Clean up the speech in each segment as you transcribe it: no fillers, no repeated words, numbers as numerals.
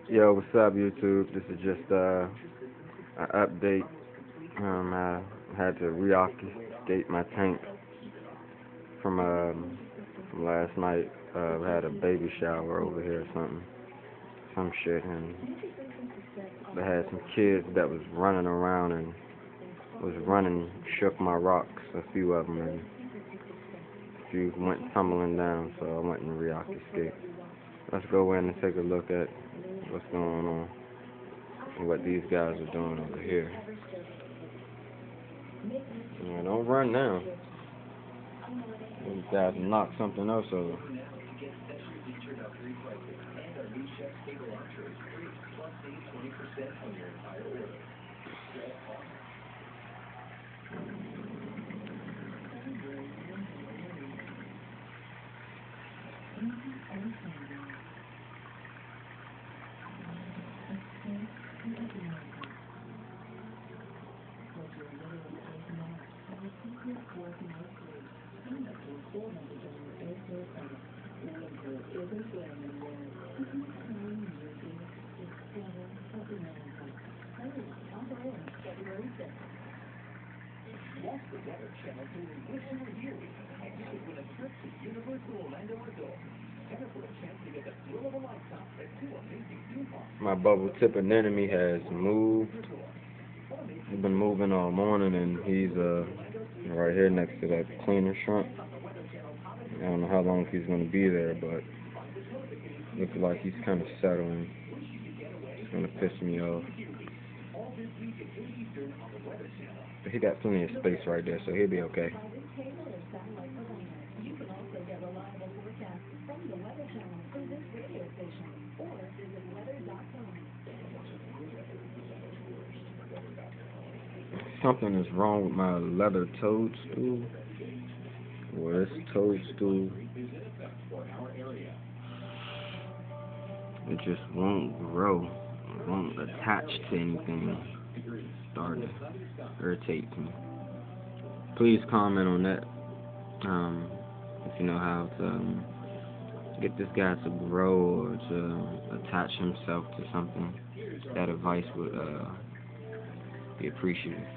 Yo, what's up, YouTube? This is just an update. I had to reoccupate my tank from last night. I had a baby shower over here or some shit, and they had some kids that was running around and shook my rocks, a few of them, and a few went tumbling down. So I went and reoccupate. Let's go in and take a look at what's going on and what these guys are doing over here. Yeah, don't run now. These guys knock something else over. My bubble tip anemone has moved. He's been moving all morning, and he's right here next to that cleaner shrimp. I don't know how long he's gonna be there, but looks like he's kind of settling. It's gonna piss me off. But he got plenty of space right there, so he'll be okay. Something is wrong with my leather toadstool. Well, this toadstool, it just won't grow. It won't attach to anything. It's starting to irritate me. Please comment on that. If you know how to get this guy to grow or to attach himself to something, that advice would be appreciated.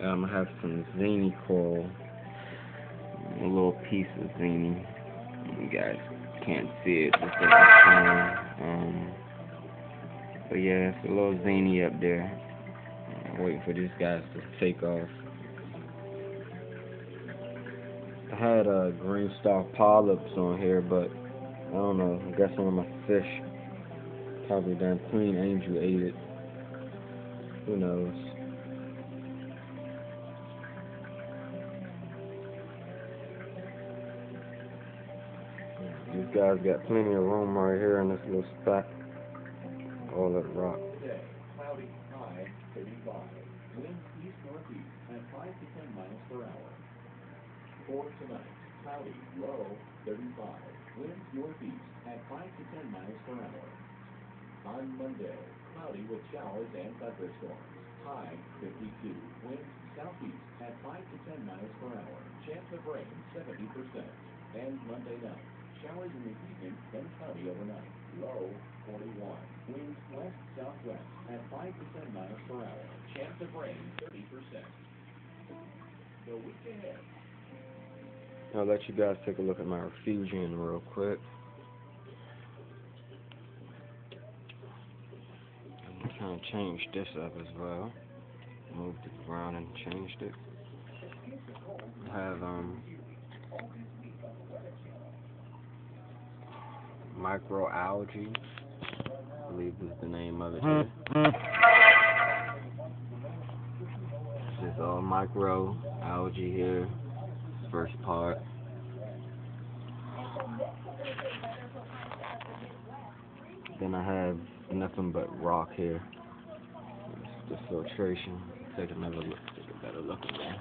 I have some zany coral, a little piece of zany. You guys can't see it, just like but yeah, it's a little zany up there. I'm waiting for these guys to take off. I had green star polyps on here, but I don't know. I guess one of my fish, probably done Queen Angel, ate it. Who knows? These guys got plenty of room right here in this little spot. All that rock. Cloudy, high 35. Winds east-northeast at 5 to 10 miles per hour. For tonight, cloudy, low 35. Winds northeast at 5 to 10 miles per hour. On Monday, cloudy with showers and thunderstorms. High 52. Winds southeast at 5 to 10 miles per hour. Chance of rain 70%. And Monday night, showers in the evening, then cloudy overnight. Low 41. Winds west-southwest at 5 to 10 miles per hour. Chance of rain 30%. The week ahead. I'll let you guys take a look at my refugium real quick. I'm trying to change this up as well. Moved it around and changed it. I have microalgae, I believe is the name of it here. This is all microalgae here. First part. Then I have nothing but rock here. It's the filtration. Take another look. Take a better look at that.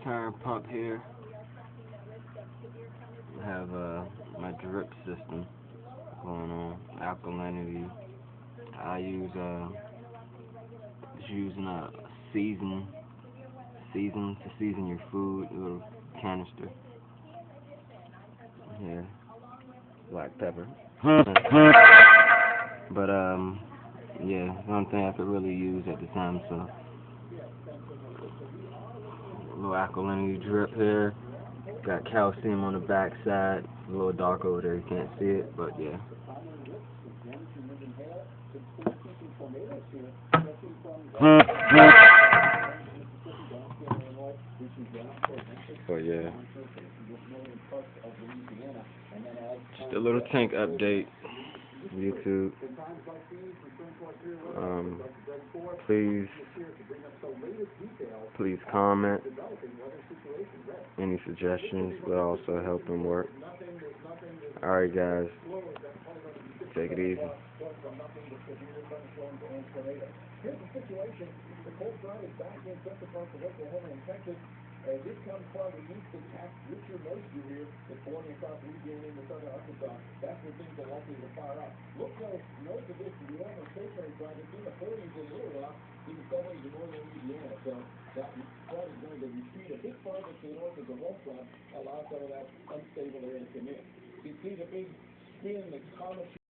return pump here. I have my drip system going on, alkalinity. I use just using a season to season your food, a little canister. Here, black pepper. But yeah, one thing I could really use at the time, so a little alkalinity drip here. Got calcium on the back side. A little dark over there, you can't see it, but yeah. But yeah. Just a little tank update. YouTube. Please comment. Any suggestions will also help him work. Alright guys, take it easy. Here's the situation. The cold front is back in central parts of Oklahoma and Texas. As it comes from the east and past richer moisture here, it's pouring across Louisiana into southern Arkansas. That's where things are likely to fire up. Look close north of this to the Oklahoma Stationary project in the 40s in Little Rock, in the 70s in northern Louisiana. So that front is going to retreat a bit farther to the north of the whole front, allow some of that unstable air to come in. You see the big spin that's common